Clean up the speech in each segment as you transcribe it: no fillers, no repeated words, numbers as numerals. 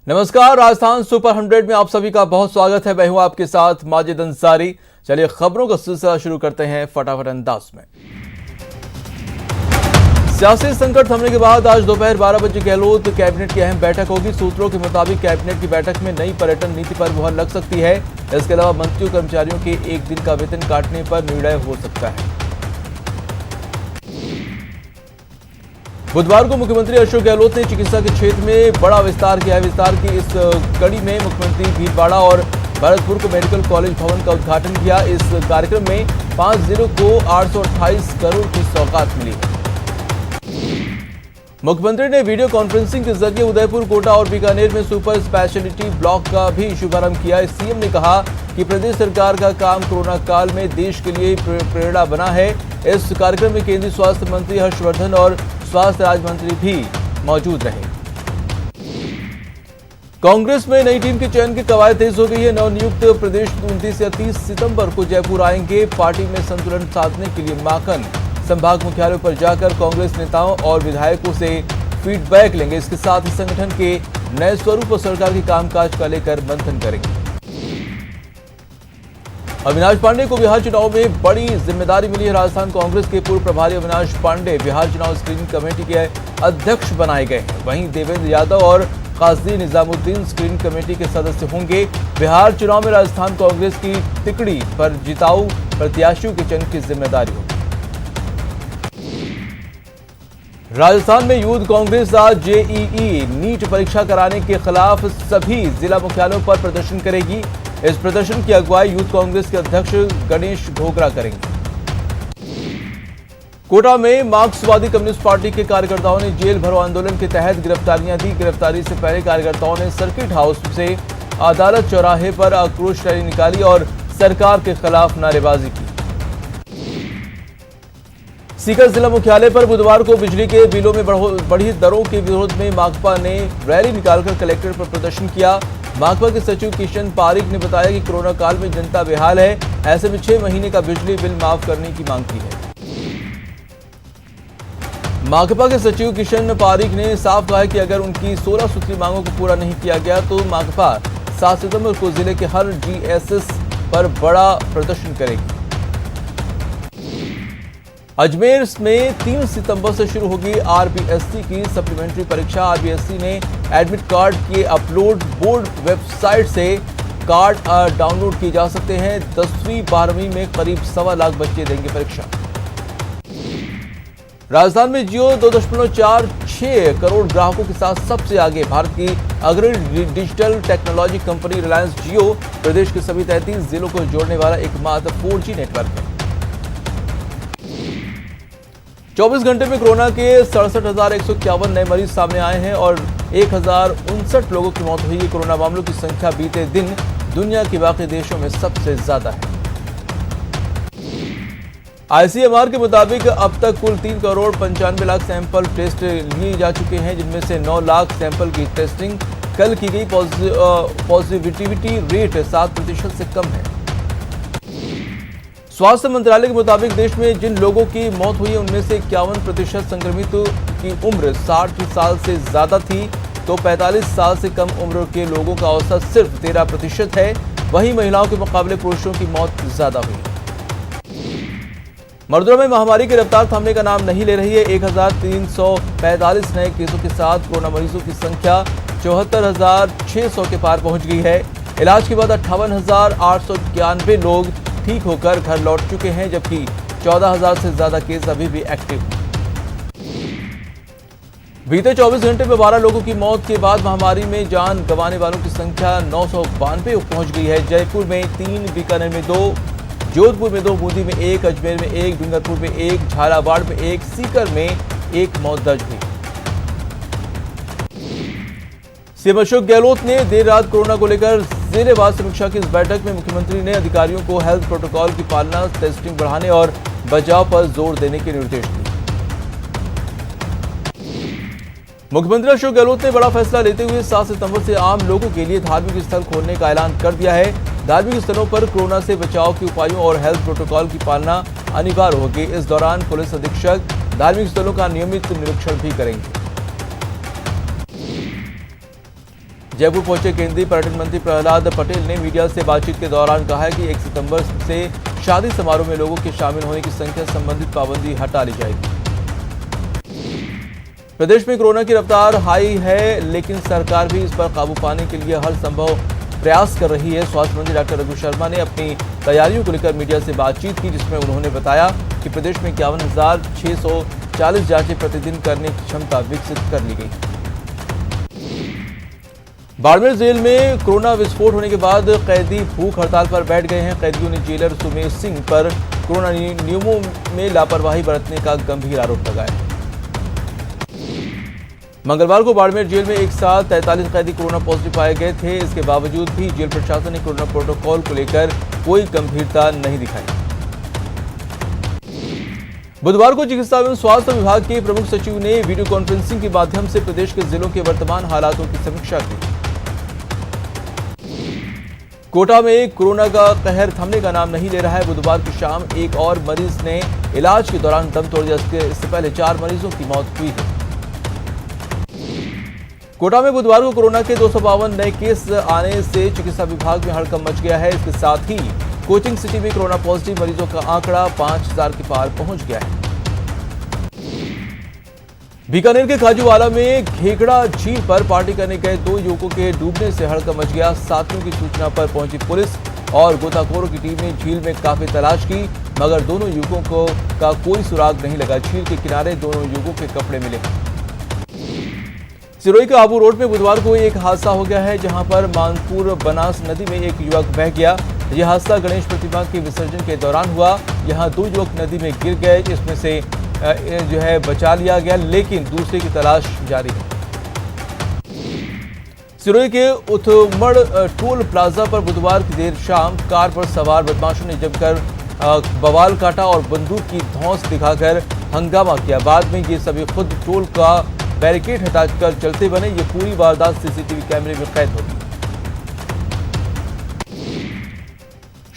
नमस्कार, राजस्थान सुपर 100 में आप सभी का बहुत स्वागत है। मैं हूं आपके साथ माजिद अंसारी। चलिए खबरों का सिलसिला शुरू करते हैं फटाफट अंदाज में। सियासी संकट थमने के बाद आज दोपहर 12 बजे गहलोत कैबिनेट की अहम बैठक होगी। सूत्रों के मुताबिक कैबिनेट की बैठक में नई पर्यटन नीति पर मुहर लग सकती है। इसके अलावा मंत्रियों कर्मचारियों के एक दिन का वेतन काटने पर निर्णय हो सकता है। बुधवार को मुख्यमंत्री अशोक गहलोत ने चिकित्सा के क्षेत्र में बड़ा विस्तार किया है। विस्तार की इस कड़ी में मुख्यमंत्री भीलवाड़ा और भरतपुर को मेडिकल कॉलेज भवन का उद्घाटन किया। इस कार्यक्रम में 5 जिलों को 828 करोड़ की सौगात मिली है। मुख्यमंत्री ने वीडियो कॉन्फ्रेंसिंग के जरिए उदयपुर, कोटा और बीकानेर में सुपर स्पेशलिटी ब्लॉक का भी शुभारंभ किया। सीएम ने कहा कि प्रदेश सरकार का काम कोरोना काल में देश के लिए प्रेरणा बना है। इस कार्यक्रम में केंद्रीय स्वास्थ्य मंत्री हर्षवर्धन और स्वास्थ्य राज्य मंत्री भी मौजूद रहे। कांग्रेस में नई टीम के चयन की कवायद तेज हो गई है। नवनियुक्त प्रदेश 29 या 30 सितंबर को जयपुर आएंगे। पार्टी में संतुलन साधने के लिए माखन संभाग मुख्यालयों पर जाकर कांग्रेस नेताओं और विधायकों से फीडबैक लेंगे। इसके साथ ही संगठन के नए स्वरूप और सरकार के कामकाज का लेकर मंथन करेंगे। अविनाश पांडे को बिहार चुनाव में बड़ी जिम्मेदारी मिली है। राजस्थान कांग्रेस के पूर्व प्रभारी अविनाश पांडे बिहार चुनाव स्क्रीनिंग कमेटी के अध्यक्ष बनाए गए हैं। वहीं देवेंद्र यादव और काजी निजामुद्दीन स्क्रीनिंग कमेटी के सदस्य होंगे। बिहार चुनाव में राजस्थान कांग्रेस की तिकड़ी पर जिताऊ प्रत्याशियों के चयन की जिम्मेदारी होगी। राजस्थान में यूथ कांग्रेस आज जेईई नीट परीक्षा कराने के खिलाफ सभी जिला मुख्यालयों पर प्रदर्शन करेगी। इस प्रदर्शन की अगुवाई यूथ कांग्रेस के अध्यक्ष गणेश घोगरा करेंगे। कोटा में मार्क्सवादी कम्युनिस्ट पार्टी के कार्यकर्ताओं ने जेल भरो आंदोलन के तहत गिरफ्तारियां दी। गिरफ्तारी से पहले कार्यकर्ताओं ने सर्किट हाउस से अदालत चौराहे पर आक्रोश रैली निकाली और सरकार के खिलाफ नारेबाजी की। सीकर जिला मुख्यालय पर बुधवार को बिजली के बिलों में बढ़ी दरों के विरोध में माकपा ने रैली निकालकर कलेक्ट्रेट पर प्रदर्शन किया। माकपा के सचिव किशन पारिक ने बताया कि कोरोना काल में जनता बेहाल है। ऐसे में 6 महीने का बिजली बिल माफ करने की मांग की है। माकपा के सचिव किशन पारिक ने साफ कहा कि अगर उनकी 16 सूत्री मांगों को पूरा नहीं किया गया तो माकपा 7 सितंबर को जिले के हर जीएसएस पर बड़ा प्रदर्शन करेगी। अजमेर में 3 सितंबर से शुरू होगी आरबीएससी की सप्लीमेंट्री परीक्षा। आरबीएससी ने एडमिट कार्ड के अपलोड बोर्ड वेबसाइट से कार्ड डाउनलोड किए जा सकते हैं। 10वीं 12वीं में करीब 1.25 लाख बच्चे देंगे परीक्षा। राजस्थान में जियो 2.46 करोड़ ग्राहकों के साथ सबसे आगे। भारत की अग्रणी डिजिटल टेक्नोलॉजी कंपनी रिलायंस जियो प्रदेश के सभी 33 जिलों को जोड़ने वाला एकमात्र 4G नेटवर्क है। 24 घंटे में कोरोना के 67,151 नए मरीज सामने आए हैं और 1,059 लोगों की मौत हुई है। कोरोना मामलों की संख्या बीते दिन दुनिया के बाकी देशों में सबसे ज्यादा है। आईसीएमआर के मुताबिक अब तक कुल 3 करोड़ 95 लाख सैंपल टेस्ट लिए जा चुके हैं, जिनमें से 9 लाख सैंपल की टेस्टिंग कल की गई। पॉजिटिविटी रेट 7% से कम है। स्वास्थ्य मंत्रालय के मुताबिक देश में जिन लोगों की मौत हुई है उनमें से 51% संक्रमितों की उम्र 60 साल से ज्यादा थी, तो 45 साल से कम उम्र के लोगों का औसत सिर्फ 13% है। वहीं महिलाओं के मुकाबले पुरुषों की मौत ज्यादा हुई। मर्दों में महामारी की रफ्तार थमने का नाम नहीं ले रही है। 1345 नए केसों के साथ कोरोना मरीजों की संख्या 74,600 के पार पहुंच गई है। इलाज के बाद 58,891 लोग ठीक होकर घर लौट चुके हैं, जबकि 14,000 से ज्यादा केस अभी भी एक्टिव हैं। बीते 24 घंटे में 12 लोगों की मौत के बाद महामारी में जान गंवाने वालों की संख्या 992 पहुंच गई है। जयपुर में 3, बीकानेर में 2, जोधपुर में 2, बूंदी में 1, अजमेर में 1, डूंगरपुर में 1, झालावाड़ में 1, सीकर में 1 मौत दर्ज हुई। सीएम अशोक गहलोत ने देर रात कोरोना को लेकर जिलेवार समीक्षा की इस बैठक में मुख्यमंत्री ने अधिकारियों को हेल्थ प्रोटोकॉल की पालना, टेस्टिंग बढ़ाने और बचाव पर जोर देने के निर्देश दिए। मुख्यमंत्री अशोक गहलोत ने बड़ा फैसला लेते हुए 7 सितंबर से आम लोगों के लिए धार्मिक स्थल खोलने का ऐलान कर दिया है। धार्मिक स्थलों पर कोरोना से बचाव के उपायों और हेल्थ प्रोटोकॉल की पालना अनिवार्य होगी। इस दौरान पुलिस अधीक्षक धार्मिक स्थलों का नियमित निरीक्षण भी करेंगे। जयपुर पहुंचे केंद्रीय पर्यटन मंत्री प्रहलाद पटेल ने मीडिया से बातचीत के दौरान कहा है कि 1 सितंबर से शादी समारोह में लोगों के शामिल होने की संख्या संबंधित पाबंदी हटा ली जाएगी। प्रदेश में कोरोना की रफ्तार हाई है, लेकिन सरकार भी इस पर काबू पाने के लिए हर संभव प्रयास कर रही है। स्वास्थ्य मंत्री डॉक्टर रघु शर्मा ने अपनी तैयारियों को लेकर मीडिया से बातचीत की, जिसमें उन्होंने बताया कि प्रदेश में 51,640 जांचें प्रतिदिन करने की क्षमता विकसित कर ली गई। बाड़मेर जेल में कोरोना विस्फोट होने के बाद कैदी भूख हड़ताल पर बैठ गए हैं। कैदियों ने जेलर सुमेश सिंह पर कोरोना नियमों में लापरवाही बरतने का गंभीर आरोप लगाया। मंगलवार को बाड़मेर जेल में एक साथ 43 कैदी कोरोना पॉजिटिव पाए गए थे। इसके बावजूद भी जेल प्रशासन ने कोरोना प्रोटोकॉल को लेकर कोई गंभीरता नहीं दिखाई। बुधवार को चिकित्सा एवं स्वास्थ्य विभाग के प्रमुख सचिव ने वीडियो कॉन्फ्रेंसिंग के माध्यम से प्रदेश के जिलों के वर्तमान हालातों की समीक्षा की। कोटा में कोरोना का कहर थमने का नाम नहीं ले रहा है। बुधवार की शाम एक और मरीज ने इलाज के दौरान दम तोड़ दिया। इससे पहले 4 मरीजों की मौत हुई है। कोटा में बुधवार को कोरोना के 252 नए केस आने से चिकित्सा विभाग में हड़कंप मच गया है। इसके साथ ही कोचिंग सिटी में कोरोना पॉजिटिव मरीजों का आंकड़ा 5000 के पार पहुंच गया है। बीकानेर के खाजूवाला में घेगड़ा झील पर पार्टी करने गए 2 युवकों के डूबने से हड़कंप मच गया। साथियों की सूचना पर पहुंची पुलिस और गोताखोरों की टीम ने झील में काफी तलाश की, मगर दोनों युवकों का कोई सुराग नहीं लगा। झील के किनारे दोनों युवकों के कपड़े मिले। सिरोही के आबू रोड में बुधवार को एक हादसा हो गया है, जहां पर मानपुर बनास नदी में एक युवक बह गया। यह हादसा गणेश प्रतिमा के विसर्जन के दौरान हुआ। यहां 2 युवक नदी में गिर गए, जिसमें से बचा लिया गया, लेकिन दूसरे की तलाश जारी है। सिरोही के उथमड़ टोल प्लाजा पर बुधवार की देर शाम कार पर सवार बदमाशों ने जमकर बवाल काटा और बंदूक की धौंस दिखाकर हंगामा किया। बाद में ये सभी खुद टोल का बैरिकेड हटाकर चलते बने। ये पूरी वारदात सीसीटीवी कैमरे में कैद होगी।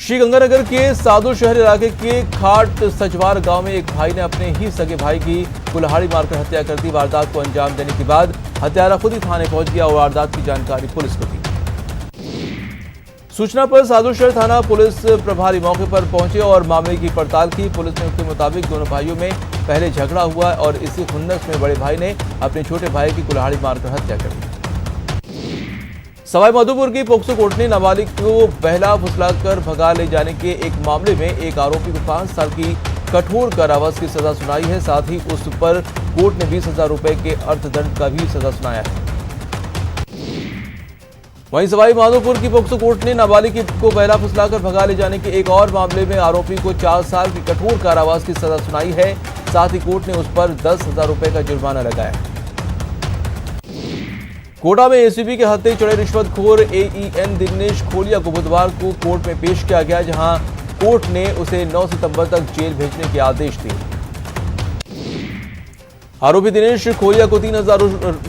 श्रीगंगानगर के साधु शहर इलाके के खाट सचवार गांव में एक भाई ने अपने ही सगे भाई की कुल्हाड़ी मारकर हत्या कर दी। वारदात को अंजाम देने के बाद हत्यारा खुद ही थाने पहुंच गया और वारदात की जानकारी पुलिस को दी। सूचना पर साधु शहर थाना पुलिस प्रभारी मौके पर पहुंचे और मामले की पड़ताल की। पुलिस ने उसके मुताबिक दोनों भाइयों में पहले झगड़ा हुआ और इसी खुन्नस में बड़े भाई ने अपने छोटे भाई की कुल्हाड़ी मारकर हत्या कर दी। सवाई माधोपुर की पोक्सो कोर्ट ने नाबालिग को बहला फुसलाकर भगा ले जाने के एक मामले में एक आरोपी को 5 साल की कठोर कारावास की सजा सुनाई है। साथ ही उस पर कोर्ट ने 20,000 रुपए के अर्थदंड का भी सजा सुनाया है। वहीं सवाई माधोपुर की पोक्सो कोर्ट ने नाबालिग को बहला फुसलाकर भगा ले जाने के एक और मामले में आरोपी को 4 साल की कठोर कारावास की सजा सुनाई है। साथ ही कोर्ट ने उस पर 10,000 रुपए का जुर्माना लगाया। कोटा में एसीबी के हत्थे चढ़े रिश्वतखोर AEN दिनेश खोलिया को बुधवार को कोर्ट में पेश किया गया, जहां कोर्ट ने उसे 9 सितंबर तक जेल भेजने के आदेश दिए। आरोपी दिनेश खोलिया को 3,000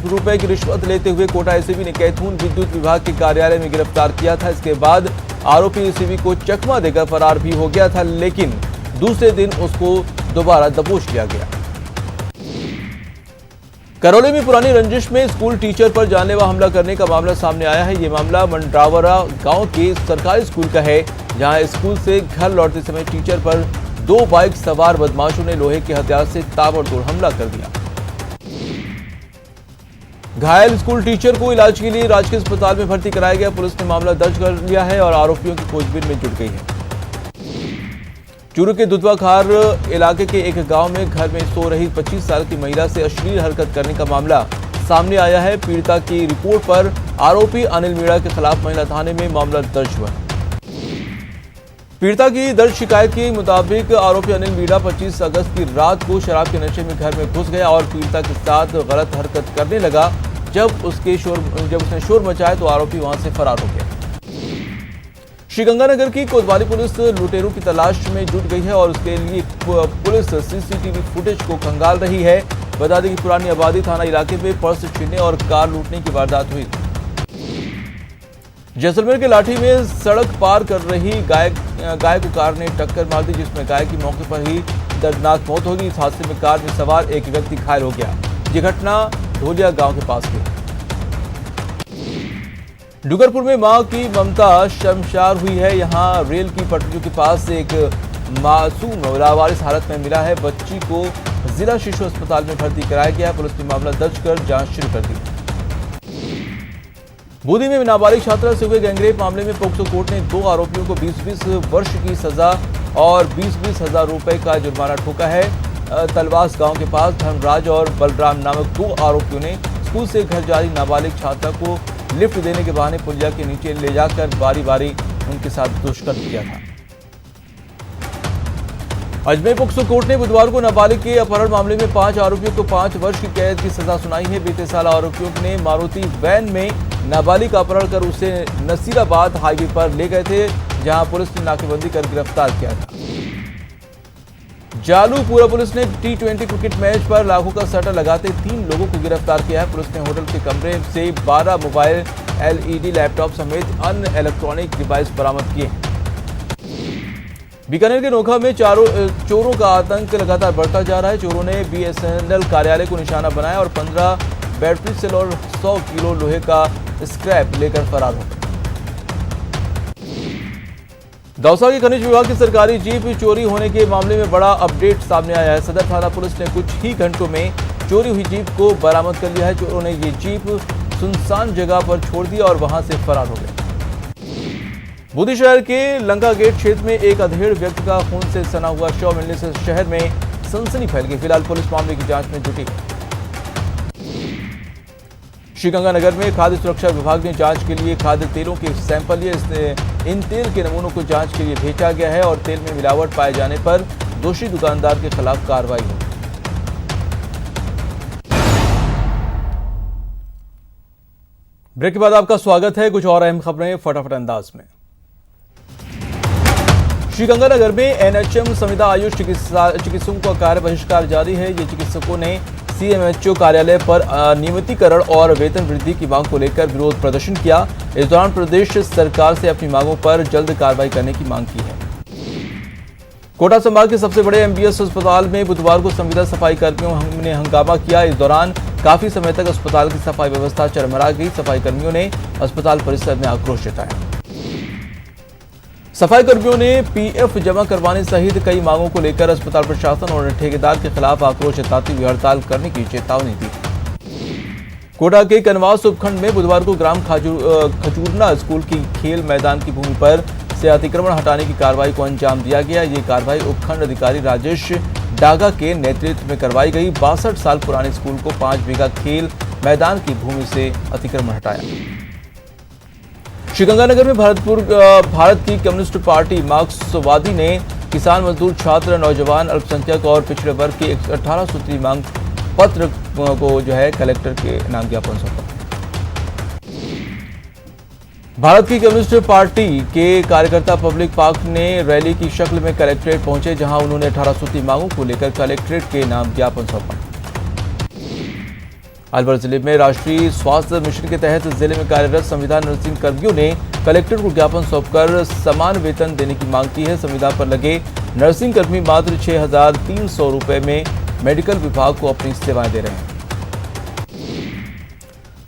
रुपए की रिश्वत लेते हुए कोटा एसीबी ने कैथून विद्युत विभाग के कार्यालय में गिरफ्तार किया था। इसके बाद आरोपी एसीबी को चकमा देकर फरार भी हो गया था, लेकिन दूसरे दिन उसको दोबारा दबोच लिया गया। करौली में पुरानी रंजिश में स्कूल टीचर पर जानलेवा हमला करने का मामला सामने आया है। ये मामला मंडरावरा गांव के सरकारी स्कूल का है, जहां स्कूल से घर लौटते समय टीचर पर 2 बाइक सवार बदमाशों ने लोहे के हथियार से ताबड़तोड़ हमला कर दिया। घायल स्कूल टीचर को इलाज के लिए राजकीय अस्पताल में भर्ती कराया गया। पुलिस ने मामला दर्ज कर लिया है और आरोपियों की खोजबीन में जुट गई है। चूरू के दुधवाखार इलाके के एक गांव में घर में सो रही 25 साल की महिला से अश्लील हरकत करने का मामला सामने आया है। पीड़िता की रिपोर्ट पर आरोपी अनिल मीणा के खिलाफ महिला थाने में मामला दर्ज हुआ। पीड़िता की दर्ज शिकायत के मुताबिक आरोपी अनिल मीणा 25 अगस्त की रात को शराब के नशे में घर में घुस गया और पीड़िता के साथ गलत हरकत करने लगा। जब उसने शोर मचाया तो आरोपी वहां से फरार हो गया। श्रीगंगानगर की कोतवाली पुलिस लुटेरों की तलाश में जुट गई है और उसके लिए पुलिस सीसीटीवी फुटेज को खंगाल रही है। बता दें कि पुरानी आबादी थाना इलाके में पर्स छीनने और कार लूटने की वारदात हुई। जैसलमेर के लाठी में सड़क पार कर रही गाय को कार ने टक्कर मार दी, जिसमें गाय की मौके पर ही दर्दनाक मौत हो गई। इस हादसे में कार में सवार एक व्यक्ति घायल हो गया। ये घटना ढोलिया गांव के पास की। डूंगरपुर में मां की ममता शर्मसार हुई है। यहां रेल की पटरियों के पास एक मासूम लावारिस हालत में मिला है। बच्ची को जिला शिशु अस्पताल में भर्ती कराया गया। पुलिस ने मामला दर्ज कर जांच शुरू कर दी। बूंदी में नाबालिग छात्रा से हुए गैंगरेप मामले में पोक्सो कोर्ट ने 2 आरोपियों को 20-20 वर्ष की सजा और 20-20 हजार रुपए का जुर्माना ठोका है। तलवास गांव के पास धर्मराज और बलराम नामक 2 आरोपियों ने स्कूल से घर जा रही नाबालिग छात्रा को लिफ्ट देने के बहाने पुलिया के नीचे ले जाकर बारी बारी उनके साथ दुष्कर्म किया था। अजमेर पोक्सो कोर्ट ने बुधवार को नाबालिग के अपहरण मामले में 5 आरोपियों को 5 वर्ष की कैद की सजा सुनाई है। बीते साल आरोपियों ने मारुति वैन में नाबालिग का अपहरण कर उसे नसीराबाद हाईवे पर ले गए थे, जहां पुलिस ने नाकेबंदी कर गिरफ्तार किया था। जालूपुरा पुलिस ने T20 क्रिकेट मैच पर लाखों का सट्टा लगाते 3 लोगों को गिरफ्तार किया है। पुलिस ने होटल के कमरे से 12 मोबाइल, LED लैपटॉप समेत अन्य इलेक्ट्रॉनिक डिवाइस बरामद किए। बीकानेर के नोखा में चोरों का आतंक लगातार बढ़ता जा रहा है। चोरों ने BSNL कार्यालय को निशाना बनाया और 15 बैटरी सेल और 100 किलो लोहे का स्क्रैप लेकर फरार हो गए। दौसा के खनिज विभाग की सरकारी जीप चोरी होने के मामले में बड़ा अपडेट सामने आया है। सदर थाना पुलिस ने कुछ ही घंटों में चोरी हुई जीप को बरामद कर लिया है। चोरों ने ये जीप सुनसान जगह पर छोड़ दिया और वहां से फरार हो गए। बूंदी शहर के लंका गेट क्षेत्र में एक अधेड़ व्यक्ति का खून से सना हुआ शव मिलने से शहर में सनसनी फैल गई। फिलहाल पुलिस मामले की जांच में जुटी। श्रीगंगानगर में खाद्य सुरक्षा विभाग ने जांच के लिए खाद्य तेलों के सैंपल लिए। इन तेल के नमूनों को जांच के लिए भेजा गया है और तेल में मिलावट पाए जाने पर दोषी दुकानदार के खिलाफ कार्रवाई होगी। ब्रेक के बाद आपका स्वागत है। कुछ और अहम खबरें फटाफट अंदाज में। श्रीगंगानगर में NHM संविदा आयुष चिकित्सकों का कार्य बहिष्कार जारी है। ये चिकित्सकों ने CMHO कार्यालय पर नियमितीकरण और वेतन वृद्धि की मांग को लेकर विरोध प्रदर्शन किया। इस दौरान प्रदेश सरकार से अपनी मांगों पर जल्द कार्रवाई करने की मांग की है। कोटा संभाग के सबसे बड़े MBS अस्पताल में बुधवार को संविदा सफाई कर्मियों ने हंगामा किया। इस दौरान काफी समय तक अस्पताल की सफाई व्यवस्था चरमरा गई। सफाई कर्मियों ने अस्पताल परिसर में आक्रोश जताया। सफाई कर्मियों ने PF जमा करवाने सहित कई मांगों को लेकर अस्पताल प्रशासन और ठेकेदार के खिलाफ आक्रोश जताते हुए हड़ताल करने की चेतावनी दी। कोटा के कनवास उपखंड में बुधवार को ग्राम खजूरना स्कूल की खेल मैदान की भूमि पर से अतिक्रमण हटाने की कार्रवाई को अंजाम दिया गया। ये कार्रवाई उपखंड अधिकारी राजेश डागा के नेतृत्व में करवाई गई। 62 साल पुराने स्कूल को 5 बीघा खेल मैदान की भूमि से अतिक्रमण हटाया। श्रीगंगानगर में भारत की कम्युनिस्ट पार्टी मार्क्सवादी ने किसान, मजदूर, छात्र, नौजवान, अल्पसंख्यक और पिछड़े वर्ग के 18 सूत्री मांग पत्र को कलेक्टर के नाम ज्ञापन सौंपा। भारत की कम्युनिस्ट पार्टी के कार्यकर्ता पब्लिक पार्क ने रैली की शक्ल में कलेक्ट्रेट पहुंचे, जहां उन्होंने 18 सूत्री मांगों को लेकर कलेक्ट्रेट के नाम ज्ञापन सौंपा। अलवर जिले में राष्ट्रीय स्वास्थ्य मिशन के तहत जिले में कार्यरत संविदा नर्सिंग कर्मियों ने कलेक्टर को ज्ञापन सौंपकर समान वेतन देने की मांग की है। संविदा पर लगे नर्सिंग कर्मी मात्र 6,300 रुपए में मेडिकल विभाग को अपनी सेवाएं दे रहे हैं।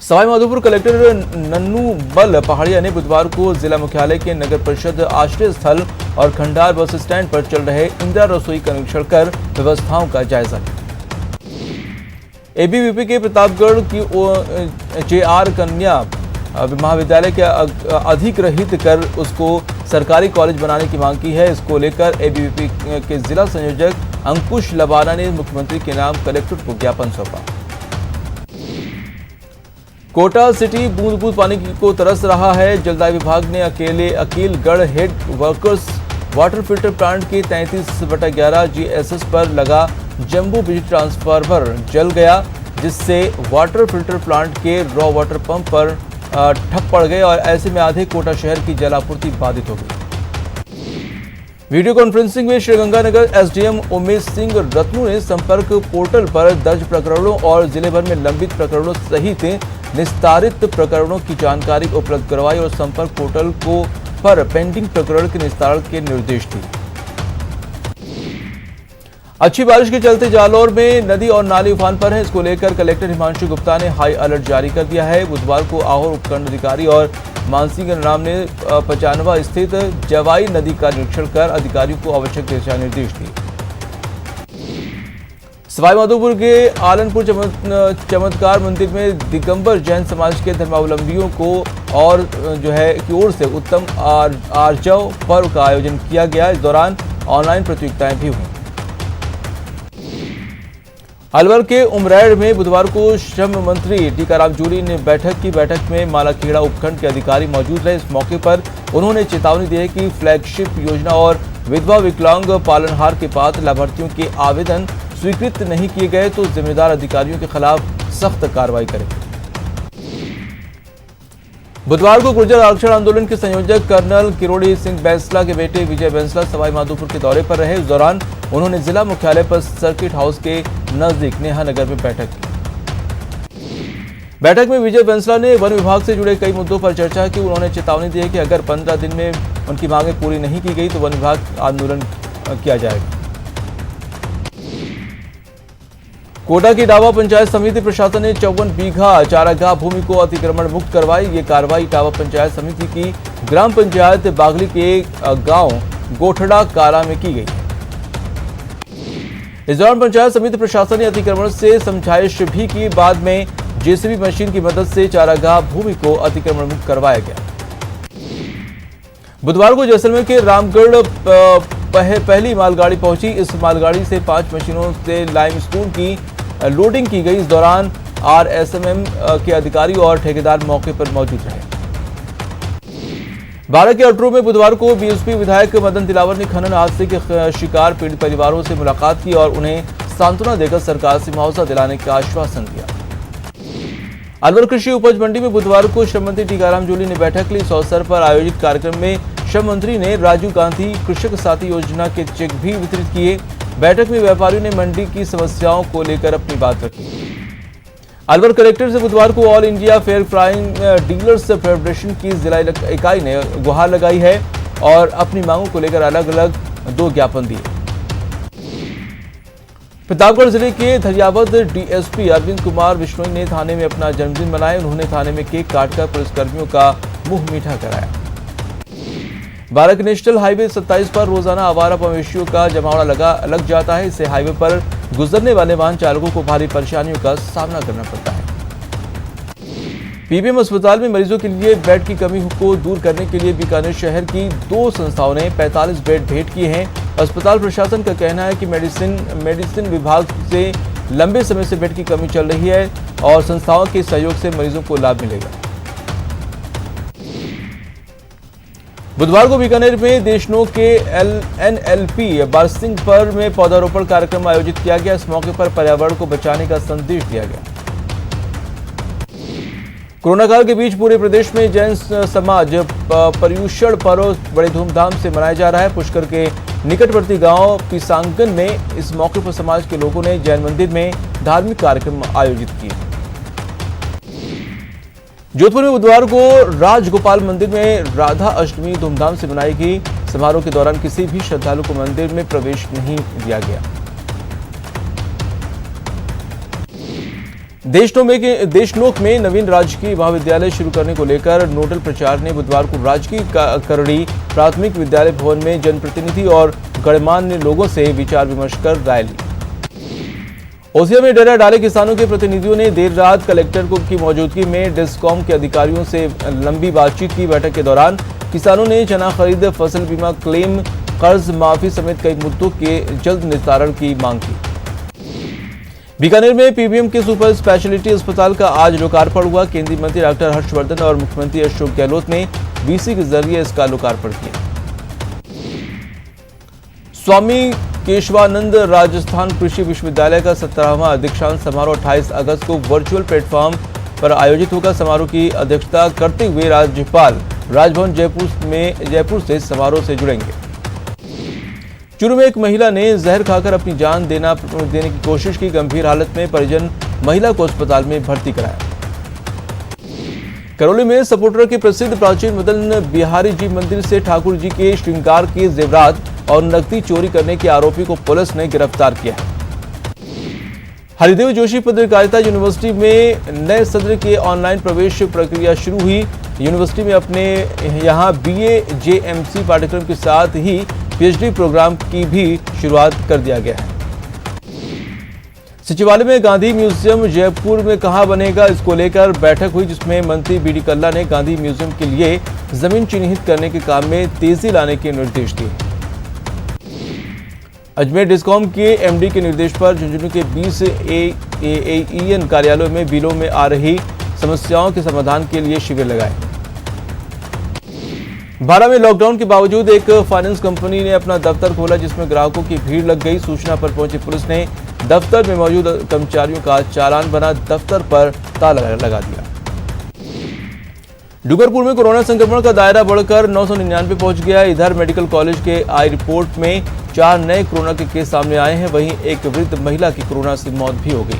सवाईमाधोपुर कलेक्टर नन्नू बल पहाड़िया ने बुधवार को जिला मुख्यालय के नगर परिषद आश्रय स्थल और खंडार बस स्टैंड पर चल रहे इंदिरा रसोई का निरीक्षण कर व्यवस्थाओं का जायजा लिया। ABVP के प्रतापगढ़ की JR कन्या महाविद्यालय के अधिग्रहित कर उसको सरकारी कॉलेज बनाने की मांग की है। इसको लेकर ABVP के जिला संयोजक अंकुश लबाना ने मुख्यमंत्री के नाम कलेक्टर को ज्ञापन सौंपा। कोटा सिटी बूंद बूंद पानी को तरस रहा है। जलदाय विभाग ने Akilgarh head workers water filter plant के 33/11 GSS पर लगा जंबो बिजली ट्रांसफार्मर जल गया, जिससे वाटर फिल्टर प्लांट के रॉ वाटर पंप पर ठप पड़ गए और ऐसे में आधे कोटा शहर की जलापूर्ति बाधित हो गई। वीडियो कॉन्फ्रेंसिंग में श्रीगंगानगर SDM उमेश सिंह रत्नू ने संपर्क पोर्टल पर दर्ज प्रकरणों और जिले भर में लंबित प्रकरणों सहित निस्तारित प्रकरणों की जानकारी उपलब्ध करवाई और संपर्क पोर्टल को पर पेंडिंग प्रकरण के निस्तारण के निर्देश दिए। अच्छी बारिश के चलते जालौर में नदी और नाली उफान पर है। इसको लेकर कलेक्टर हिमांशु गुप्ता ने हाई अलर्ट जारी कर दिया है। बुधवार को आहोर उपखंड अधिकारी और मानसिंह राम ने 95 स्थित जवाई नदी का निरीक्षण कर अधिकारियों को आवश्यक दिशा निर्देश दिए। सवाईमाधोपुर के आलनपुर चमत्कार मंदिर में दिगंबर जैन समाज के धर्मावलंबियों को और की ओर से उत्तम आर्जव पर्व का आयोजन किया गया। इस दौरान ऑनलाइन प्रतियोगिताएं भी हुई। अलवर के उमरैड में बुधवार को श्रम मंत्री टीकाराम जूली ने बैठक में मालाखेड़ा उपखंड के अधिकारी मौजूद रहे। इस मौके पर उन्होंने चेतावनी दी है कि फ्लैगशिप योजना और विधवा विकलांग पालनहार के पात्र लाभार्थियों के आवेदन स्वीकृत नहीं किए गए तो जिम्मेदार अधिकारियों के खिलाफ सख्त कार्रवाई करेंगे। बुधवार को गुर्जर आरक्षण आंदोलन के संयोजक कर्नल किरोड़ी सिंह बैंसला के बेटे विजय बैंसला सवाईमाधोपुर के दौरे पर रहे। इस दौरान उन्होंने जिला मुख्यालय पर सर्किट हाउस के नजदीक नेहा नगर में बैठक की। बैठक में विजय बैंसला ने वन विभाग से जुड़े कई मुद्दों पर चर्चा की। उन्होंने चेतावनी दी है कि अगर 15 दिन में उनकी मांगें पूरी नहीं की गई तो वन विभाग आंदोलन किया जाएगा। कोटा की डावा पंचायत समिति प्रशासन ने 54 बीघा चारागाह भूमि को अतिक्रमण मुक्त करवाई। ये कार्रवाई डावा पंचायत समिति की ग्राम पंचायत बागली के गांव गोठड़ा काला में की गई। इस दौरान पंचायत समिति प्रशासन ने अतिक्रमण से समझाइश भी की। बाद में जेसीबी मशीन की मदद से चारागाह भूमि को अतिक्रमण मुक्त करवाया गया। बुधवार को जैसलमेर के रामगढ़ पहली मालगाड़ी पहुंची। इस मालगाड़ी से 5 मशीनों से लाइमस्टोन की लोडिंग की गई। इस दौरान आरएसएमएम के अधिकारी और ठेकेदार मौके पर मौजूद रहे। बारह के अटरू में बुधवार को बीएसपी विधायक मदन दिलावर ने खनन हादसे के शिकार पीड़ित परिवारों से मुलाकात की और उन्हें सांत्वना देकर सरकार से मुआवजा दिलाने का आश्वासन दिया। अलवर कृषि उपज मंडी में बुधवार को श्रम मंत्री टीकाराम जूली ने बैठक ली। इस अवसर पर आयोजित कार्यक्रम में श्रम मंत्री ने राजीव गांधी कृषक साथी योजना के चेक भी वितरित किए। बैठक में व्यापारियों ने मंडी की समस्याओं को लेकर अपनी बात रखी। अलवर कलेक्टर से बुधवार को all India fair prime dealers federation की जिला इकाई ने गुहार लगाई है और अपनी मांगों को लेकर अलग अलग 2 ज्ञापन दिए। प्रतापगढ़ जिले के धरियावद डीएसपी अरविंद कुमार बिश्नोई ने थाने में अपना जन्मदिन मनाया। उन्होंने थाने में केक काटकर पुलिसकर्मियों का मुंह मीठा कराया। बाराक नेशनल हाईवे 27 पर रोजाना आवारा मवेशियों का जमावड़ा लग जाता है। इससे हाईवे पर गुजरने वाले वाहन चालकों को भारी परेशानियों का सामना करना पड़ता है। पीबीएम अस्पताल में मरीजों के लिए बेड की कमी को दूर करने के लिए बीकानेर शहर की 2 संस्थाओं ने 45 बेड भेंट किए हैं। अस्पताल प्रशासन का कहना है कि मेडिसिन विभाग से लंबे समय से बेड की कमी चल रही है और संस्थाओं के सहयोग से मरीजों को लाभ मिलेगा। बुधवार को बीकानेर में देशनोक के एनएलपी बारसिंगपुर में पौधारोपण कार्यक्रम आयोजित किया गया। इस मौके पर पर्यावरण को बचाने का संदेश दिया गया। कोरोना काल के बीच पूरे प्रदेश में जैन समाज पर्युषण पर्व बड़े धूमधाम से मनाया जा रहा है। पुष्कर के निकटवर्ती गांव पिसांगन में इस मौके पर समाज के लोगों ने जैन मंदिर में धार्मिक कार्यक्रम आयोजित किए। जोधपुर में बुधवार को राजगोपाल मंदिर में राधा अष्टमी धूमधाम से मनाई गई। समारोह के दौरान किसी भी श्रद्धालु को मंदिर में प्रवेश नहीं दिया गया। देशनोक में नवीन राजकीय महाविद्यालय शुरू करने को लेकर नोडल प्रचार ने बुधवार को राजकीय करड़ी प्राथमिक विद्यालय भवन में जनप्रतिनिधि और गणमान्य लोगों से विचार विमर्श कर राय ली। ओसिया में डेरा डाले किसानों के प्रतिनिधियों ने देर रात कलेक्टर की मौजूदगी में डिस्कॉम के अधिकारियों से लंबी बातचीत की। बैठक के दौरान किसानों ने चना खरीद, फसल बीमा क्लेम, कर्ज माफी समेत कई मुद्दों के जल्द निस्तारण की मांग की। बीकानेर में पीबीएम के सुपर स्पेशलिटी अस्पताल का आज लोकार्पण हुआ। केंद्रीय मंत्री डॉक्टर हर्षवर्धन और मुख्यमंत्री अशोक गहलोत ने वीसी के जरिए इसका लोकार्पण किया। स्वामी केशवानंद राजस्थान कृषि विश्वविद्यालय का 17वां दीक्षांत समारोह 28 अगस्त को वर्चुअल प्लेटफॉर्म पर आयोजित होगा। समारोह की अध्यक्षता करते हुए राज्यपाल राजभवन जयपुर से समारोह से जुड़ेंगे। चूरू में एक महिला ने जहर खाकर अपनी जान देने की कोशिश की। गंभीर हालत में परिजन महिला को अस्पताल में भर्ती कराया। करौली में सपोटर के प्रसिद्ध प्राचीन मदन बिहारी जी मंदिर से ठाकुर जी के श्रृंगार के जेवरात और नकदी चोरी करने के आरोपी को पुलिस ने गिरफ्तार किया है। हरिदेव जोशी पत्रकारिता यूनिवर्सिटी में नए सत्र के ऑनलाइन प्रवेश प्रक्रिया शुरू हुई। यूनिवर्सिटी में अपने यहां BA JMC पाठ्यक्रम के साथ ही PhD प्रोग्राम की भी शुरुआत कर दिया गया है। सचिवालय में गांधी म्यूजियम जयपुर में कहां बनेगा, इसको लेकर बैठक हुई, जिसमें मंत्री BD कल्ला ने गांधी म्यूजियम के लिए जमीन चिन्हित करने के काम में तेजी लाने के निर्देश दिए। अजमेर डिस्कॉम के MD के निर्देश पर झुंझुनू के 20 AAEN कार्यालयों में बिलों में आ रही समस्याओं के समाधान के लिए शिविर लगाए। बारां में लॉकडाउन के बावजूद एक फाइनेंस कंपनी ने अपना दफ्तर खोला, जिसमें ग्राहकों की भीड़ लग गई। सूचना पर पहुंची पुलिस ने दफ्तर में मौजूद कर्मचारियों का चालान बना दफ्तर पर ताला लगा दिया। डूंगरपुर में कोरोना संक्रमण का दायरा बढ़कर 999 पहुंच गया। इधर मेडिकल कॉलेज के आई रिपोर्ट में 4 नए कोरोना के केस सामने आए हैं। वहीं एक वृद्ध महिला की कोरोना से मौत भी हो गई।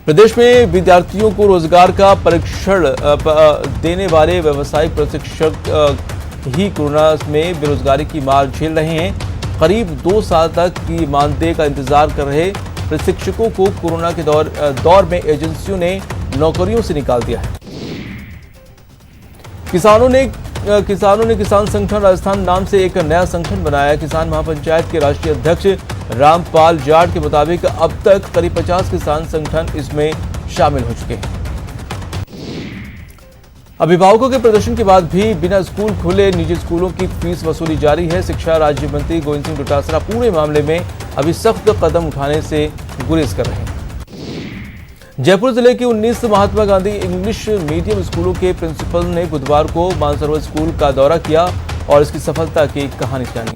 प्रदेश में विद्यार्थियों को रोजगार का प्रशिक्षण देने वाले व्यावसायिक प्रशिक्षक ही कोरोना में बेरोजगारी की मार झेल रहे हैं। करीब 2 साल तक की मानदेय का इंतजार कर रहे प्रशिक्षकों को कोरोना के दौर में एजेंसियों ने नौकरियों से निकाल दिया है। किसानों ने किसान संगठन राजस्थान नाम से एक नया संगठन बनाया। किसान महापंचायत के राष्ट्रीय अध्यक्ष रामपाल जाट के मुताबिक अब तक करीब 50 किसान संगठन इसमें शामिल हो चुके हैं। अभिभावकों के प्रदर्शन के बाद भी बिना स्कूल खुले निजी स्कूलों की फीस वसूली जारी है। शिक्षा राज्य मंत्री गोविंद सिंह डोटासरा पूरे मामले में अभी सख्त कदम उठाने से गुरेज कर रहे हैं। जयपुर जिले के 19 महात्मा गांधी इंग्लिश मीडियम स्कूलों के प्रिंसिपल ने बुधवार को मानसरोवर स्कूल का दौरा किया और इसकी सफलता की कहानी जानी।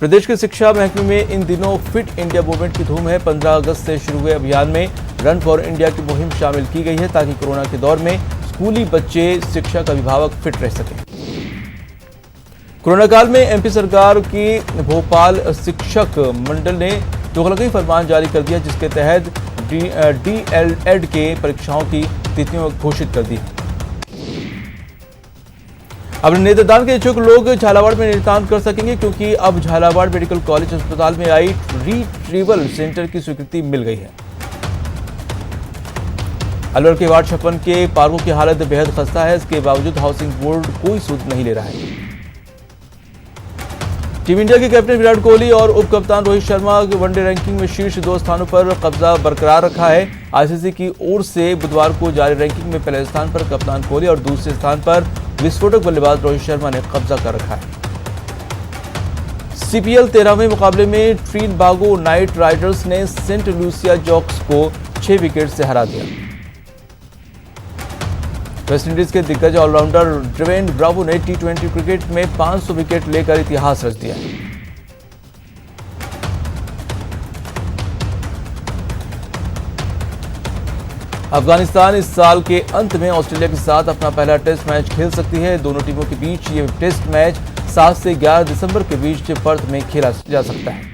प्रदेश के शिक्षा महकमे में इन दिनों फिट इंडिया मूवमेंट की धूम है। 15 अगस्त से शुरू हुए अभियान में रन फॉर इंडिया की मुहिम शामिल की गई है, ताकि कोरोना के दौर में स्कूली बच्चे, शिक्षक, अभिभावक फिट रह सकें। कोरोना काल में MP सरकार की भोपाल शिक्षक मंडल ने तोगलकी फरमान जारी कर दिया, जिसके तहत DLED के परीक्षाओं की तिथियां घोषित कर दी। अब नेत्रदान के इच्छुक लोग झालावाड़ में नेत्रदान कर सकेंगे, क्योंकि अब झालावाड़ मेडिकल कॉलेज अस्पताल में आई रिट्रीवल सेंटर की स्वीकृति मिल गई है। अलवर के वार्ड 56 के पार्कों की हालत बेहद खस्ता है। इसके बावजूद हाउसिंग बोर्ड कोई सूद नहीं ले रहा है। टीम इंडिया के कैप्टन विराट कोहली और उप कप्तान रोहित शर्मा वनडे रैंकिंग में शीर्ष 2 स्थानों पर कब्जा बरकरार रखा है। ICC की ओर से बुधवार को जारी रैंकिंग में पहले स्थान पर कप्तान कोहली और दूसरे स्थान पर विस्फोटक बल्लेबाज रोहित शर्मा ने कब्जा कर रखा है। CPL 13वें मुकाबले में ट्रिनबागो नाइट राइडर्स ने सेंट लूसिया जॉक्स को 6 विकेट से हरा दिया। वेस्टइंडीज के दिग्गज ऑलराउंडर ड्वेन ब्रावो ने T20 क्रिकेट में 500 विकेट लेकर इतिहास रच दिया। अफगानिस्तान इस साल के अंत में ऑस्ट्रेलिया के साथ अपना पहला टेस्ट मैच खेल सकती है। दोनों टीमों के बीच ये टेस्ट मैच 7 से 11 दिसंबर के बीच पर्थ में खेला जा सकता है।